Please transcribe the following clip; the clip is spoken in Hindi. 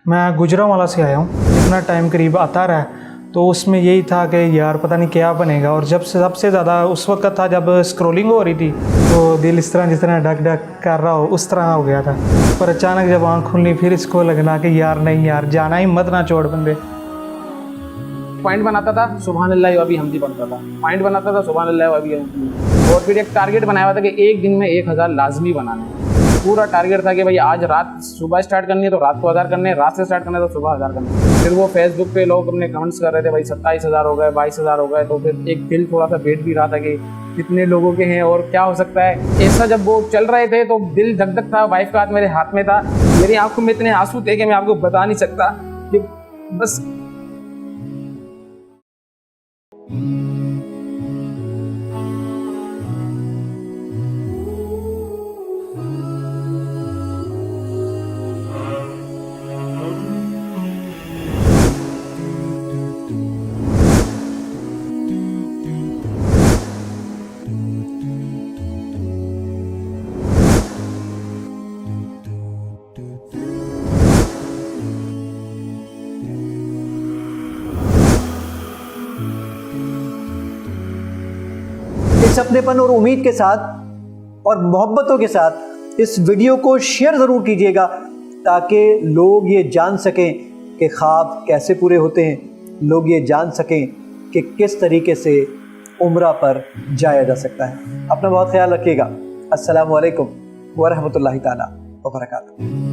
मैं गुजरांवाला से आया हूँ। जितना टाइम करीब आता रहा तो उसमें यही था कि यार पता नहीं क्या बनेगा। और जब से सबसे ज़्यादा उस वक्त था जब स्क्रॉलिंग हो रही थी तो दिल इस तरह जिस तरह डक डक कर रहा हो उस तरह हो गया था। पर अचानक जब आँख खुलनी फिर इसको लगना कि यार नहीं यार जाना ही मत ना छोड़ बंदे। पॉइंट बनाता था सुभान अल्लाह अभी हमदी बनता था, पॉइंट बनाता था सुभान अल्लाह अभी हमदी। और फिर एक टारगेट बनाया हुआ था कि एक दिन में 1000 लाजमी बनाने हैं। पूरा टारगेट था कि भाई आज रात सुबह स्टार्ट करनी है तो रात को 1000 करने हैं, रात से स्टार्ट करना है तो सुबह 1000 करने हैं। फिर वो फेसबुक पे लोग अपने कमेंट्स कर रहे थे भाई 27000 हो गए, 22000 हो गए। तो फिर एक दिल थोड़ा सा बैठ भी रहा था कि कितने लोगों के हैं और क्या हो सकता है। ऐसा जब वो चल रहे थे तो दिल धक धक था। वाइफ का हाथ मेरे हाथ में था, मेरी आंखों में इतने आंसू थे कि मैं आपको बता नहीं सकता कि बस। इस अपनेपन और उम्मीद के साथ और मोहब्बतों के साथ इस वीडियो को शेयर ज़रूर कीजिएगा ताकि लोग ये जान सकें कि ख्वाब कैसे पूरे होते हैं, लोग ये जान सकें कि किस तरीके से उम्रा पर जाया जा सकता है। अपना बहुत ख्याल रखिएगा। अस्सलामु अलैकुम व रहमतुल्लाहि ताला व बरकातहू।